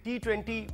T20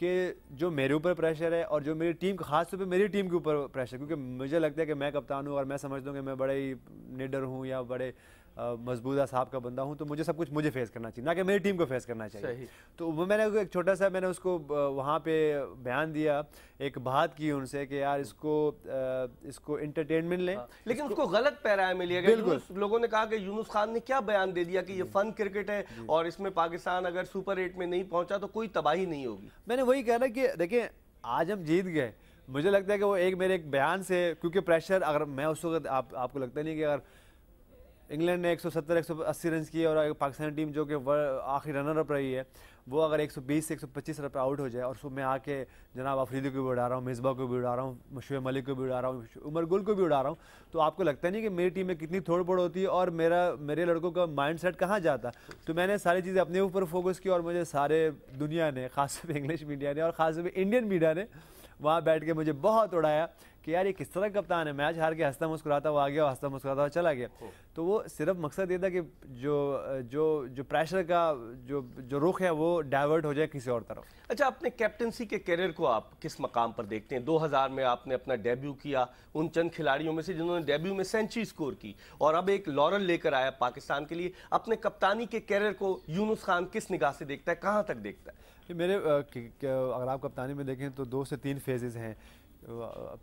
کہ جو میرے اوپر پریشر ہے اور جو میری ٹیم کا خاص طور پہ میری ٹیم کے اوپر پریشر، کیونکہ مجھے لگتا ہے کہ میں کپتان ہوں اور میں سمجھتا ہوں کہ میں بڑے ہی نیڈر ہوں یا بڑے مضبوط صاحب کا بندہ ہوں، تو مجھے سب کچھ مجھے فیس کرنا چاہیے، نہ کہ میری ٹیم کو فیس کرنا چاہیے۔ تو وہ میں نے ایک چھوٹا سا میں نے اس کو وہاں پہ بیان دیا، ایک بات کی ان سے کہ یار اس کو انٹرٹینمنٹ لیں، لیکن اس کو غلط پیرائے میں لیا گیا۔ لوگوں نے کہا کہ یونس خان نے کیا بیان دے دیا کہ یہ فن کرکٹ ہے اور اس میں پاکستان اگر سپر 8 میں نہیں پہنچا تو کوئی تباہی نہیں ہوگی۔ میں نے وہی کہا کہ دیکھیں آج ہم جیت گئے، مجھے لگتا ہے کہ وہ میرے ایک بیان سے، کیونکہ پریشر اگر میں اس وقت آپ کو لگتا نہیں کہ اگر انگلینڈ نے 170 180 رنز کیے اور پاکستانی ٹیم جو کہ آخری رنر اپ رہی ہے وہ اگر 120 سے 125 رن پہ آؤٹ ہو جائے، اور میں آ کے جناب آفریدی کو بھی اڑا رہا ہوں، مصباح کو بھی اڑا رہا ہوں، شعیب ملک کو بھی اڑا رہا ہوں، عمر گل کو بھی اڑا رہا ہوں، تو آپ کو لگتا نہیں کہ میری ٹیم میں کتنی تھوڑ بڑ ہوتی ہے اور میرے لڑکوں کا مائنڈ سیٹ کہاں جاتا۔ تو میں نے ساری چیزیں اپنے اوپر فوکس کی اور مجھے سارے دنیا نے، خاص طور پہ انگلش میڈیا نے اور خاص طور پہ انڈین میڈیا نے وہاں بیٹھ کے مجھے بہت اڑایا کہ یار یہ کس طرح کپتان ہے، میچ ہار کے ہنستا مسکراتا ہوا آ گیا اور ہنستا مسکراتا ہوا چلا گیا۔ تو وہ صرف مقصد یہ تھا کہ جو پریشر کا جو رخ ہے وہ ڈائیورٹ ہو جائے کسی اور طرف۔ اچھا، اپنے کیپٹنسی کے کیریئر کو آپ کس مقام پر دیکھتے ہیں؟ 2000 میں آپ نے اپنا ڈیبیو کیا، ان چند کھلاڑیوں میں سے جنہوں نے ڈیبیو میں سینچری سکور کی اور اب ایک لورل لے کر آیا پاکستان کے لیے۔ اپنے کپتانی کے کیریئر کو یونس خان کس نگاہ سے دیکھتا ہے، کہاں تک دیکھتا ہے؟ میرے اگر آپ کپتانی میں دیکھیں تو 2 سے 3 فیزز ہیں۔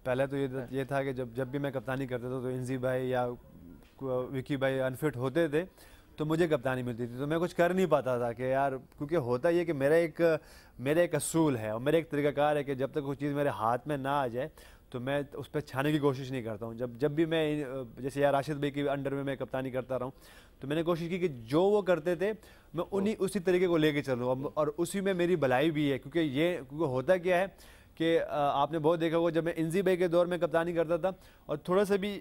پہلے تو یہ تھا کہ جب بھی میں کپتانی کرتا تھا تو انزی بھائی یا وکی بھائی انفٹ ہوتے تھے تو مجھے کپتانی ملتی تھی، تو میں کچھ کر نہیں پاتا تھا کہ یار، کیونکہ ہوتا یہ کہ میرا ایک اصول ہے اور میرا ایک طریقہ کار ہے کہ جب تک کوئی چیز میرے ہاتھ میں نہ آ جائے تو میں اس پہ چھانے کی کوشش نہیں کرتا ہوں۔ جب بھی میں جیسے یار راشد بھائی کی انڈر میں کپتانی کرتا رہا ہوں تو میں نے کوشش کی کہ جو وہ کرتے تھے میں اسی طریقے کو لے کے چلوں اور اسی میں میری بھلائی بھی ہے، کیونکہ ہوتا کیا ہے کہ آپ نے بہت دیکھا ہوگا جب میں انزی بھائی کے دور میں کپتانی کرتا تھا اور تھوڑا سا بھی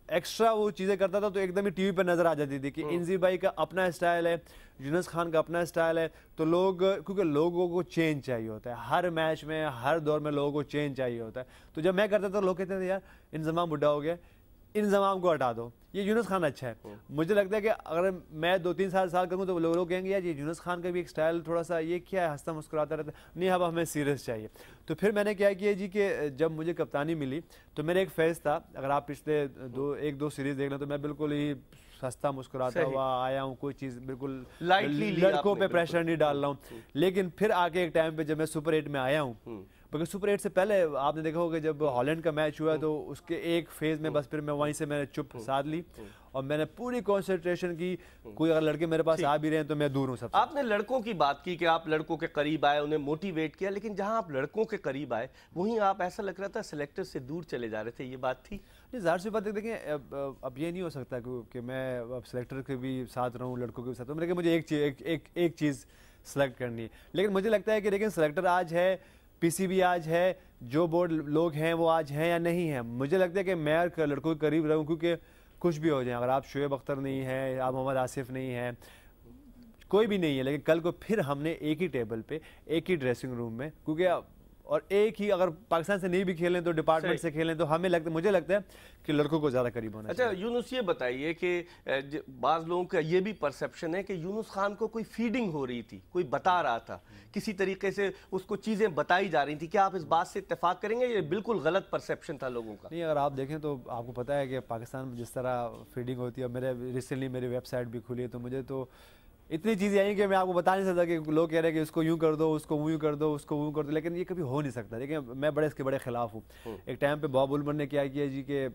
ایکسٹرا وہ چیزیں کرتا تھا تو ایک دم ہی ٹی وی پہ نظر آ جاتی تھی کہ انزی بھائی کا اپنا اسٹائل ہے، یونس خان کا اپنا اسٹائل ہے، تو کیونکہ لوگوں کو چینج چاہیے ہوتا ہے، ہر میچ میں ہر دور میں لوگوں کو چینج چاہیے ہوتا ہے۔ تو جب میں کرتا تھا لوگ کہتے تھے یار انضمام بڈھا ہو گیا، انضمام کو ہٹا دو، یہ یونس خان اچھا ہے۔ مجھے لگتا ہے کہ اگر میں 2-3 سال کروں تو لوگ کہیں گے یار یہ یونس خان کا بھی ایک سٹائل تھوڑا سا یہ کیا ہے، ہنستا مسکراتا رہتا ہے، نہیں اب ہمیں سیریس چاہیے۔ تو پھر میں نے کیا کیا جی کہ جب مجھے کپتانی ملی تو میرا ایک فیز تھا، اگر آپ پچھلے 1-2 سیریز دیکھ لیں تو میں بالکل ہی ہنستا مسکراتا ہوا آیا ہوں، کوئی چیز بالکل لڑکوں پہ پریشر نہیں ڈال رہا ہوں۔ لیکن پھر آگے ایک ٹائم پہ جب میں سپر 8 میں آیا ہوں، بلکہ سپر 8 سے پہلے آپ نے دیکھا ہوگا جب ہالینڈ کا میچ ہوا تو اس کے ایک فیز میں بس پھر میں وہیں سے میں نے چپ ساتھ لی اور میں نے پوری کنسنٹریشن کی، کوئی اگر لڑکے میرے پاس آ بھی رہے ہیں تو میں دور ہوں سب سے۔ آپ نے لڑکوں کی بات کی کہ آپ لڑکوں کے قریب آئے، انہیں موٹیویٹ کیا، لیکن جہاں آپ لڑکوں کے قریب آئے وہیں آپ ایسا لگ رہا تھا سلیکٹر سے دور چلے جا رہے تھے، یہ بات تھی؟ ظاہر سی بات ہے، دیکھیں اب یہ نہیں ہو سکتا کہ میں اب سلیکٹر کے بھی ساتھ رہوں، لڑکوں کے بھی ساتھ رہوں، لیکن مجھے ایک چیز سلیکٹ کرنی ہے۔ لیکن مجھے لگتا ہے کہ لیکن سلیکٹر آج ہے، پی سی بی آج ہے، جو بورڈ لوگ ہیں وہ آج ہیں یا نہیں ہیں، مجھے لگتا ہے کہ میں لڑکوں کے قریب رہوں، کیونکہ کچھ بھی ہو جائیں، اگر آپ شعیب اختر نہیں ہیں، آپ محمد آصف نہیں ہیں، کوئی بھی نہیں ہے، لیکن کل کو پھر ہم نے ایک ہی ٹیبل پہ ایک ہی ڈریسنگ روم میں، کیونکہ اور ایک ہی اگر پاکستان سے نہیں بھی کھیلیں تو ڈپارٹمنٹ سے کھیلیں تو مجھے لگتا ہے کہ لڑکوں کو زیادہ قریب ہونا چاہیے۔ اچھا یونس، یہ بتائیے کہ بعض لوگوں کا یہ بھی پرسیپشن ہے کہ یونس خان کو کوئی فیڈنگ ہو رہی تھی، کوئی بتا رہا تھا، کسی طریقے سے اس کو چیزیں بتائی جا رہی تھی، کیا آپ اس بات سے اتفاق کریں گے؟ یہ بالکل غلط پرسیپشن تھا لوگوں کا۔ نہیں، اگر آپ دیکھیں تو آپ کو پتہ ہے کہ پاکستان میں جس طرح فیڈنگ ہوتی ہے، ریسنٹلی میری ویب سائٹ بھی کھلی ہے تو مجھے تو اتنی چیزیں آئیں کہ میں آپ کو بتا نہیں سکتا، کہ لوگ کہہ رہے ہیں کہ اس کو یوں کر دو، اس کو یوں کر دو، اس کو یوں کر دو، لیکن یہ کبھی ہو نہیں سکتا۔ دیکھیں میں اس کے بڑے خلاف ہوں۔ ایک ٹائم پہ باب المر نے کیا جی کہ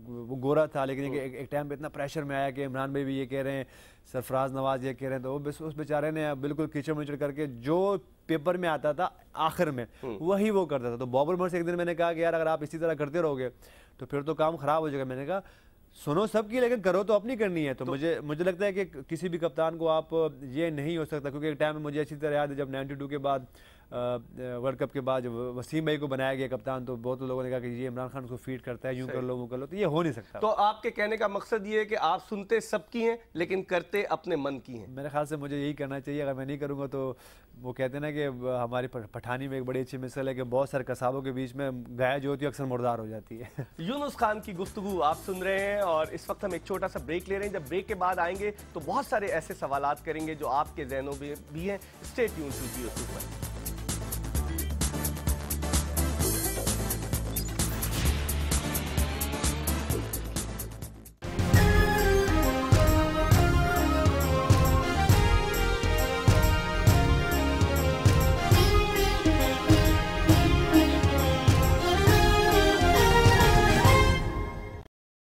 وہ گورا تھا، لیکن ایک ٹائم پہ اتنا پریشر میں آیا کہ عمران بھائی بھی یہ کہہ رہے ہیں، سرفراز نواز یہ کہہ رہے ہیں، تو اس بیچارے نے بالکل کیچڑ مچڑ کر کے جو پیپر میں آتا تھا آخر میں وہی وہ کرتا تھا۔ تو باب المر سے ایک دن میں نے کہا کہ یار اگر آپ اسی طرح کرتے رہو گے تو پھر تو کام خراب ہو جائے گا۔ میں نے کہا سنو سب کی، لیکن کرو تو اپنی کرنی ہے۔ تو مجھے لگتا ہے کہ کسی بھی کپتان کو آپ یہ نہیں ہو سکتا، کیونکہ ایک ٹائم میں مجھے اچھی طرح یاد ہے جب 92 کے بعد ورلڈ کپ کے بعد جب وسیم بھائی کو بنایا گیا کپتان تو بہت لوگوں نے کہا کہ یہ عمران خان کو فیڈ کرتا ہے، یوں کر لو وہ کر لو، تو یہ ہو نہیں سکتا۔ تو آپ کے کہنے کا مقصد یہ ہے کہ آپ سنتے سب کی ہیں لیکن کرتے اپنے من کی ہیں؟ میرے خیال سے مجھے یہی کرنا چاہیے، اگر میں نہیں کروں گا تو وہ کہتے ہیں نا کہ ہماری پٹھانی میں ایک بڑی اچھی مثال ہے کہ بہت سارے قصابوں کے بیچ میں گائے جو ہوتی ہے اکثر مردار ہو جاتی ہے۔ یونس خان کی گفتگو آپ سن رہے ہیں اور اس وقت ہم ایک چھوٹا سا بریک لے رہے ہیں۔ جب بریک کے بعد آئیں گے تو بہت سارے ایسے سوالات کریں گے جو آپ کے ذہنوں میں بھی ہیں۔ Stay tune to Geo super.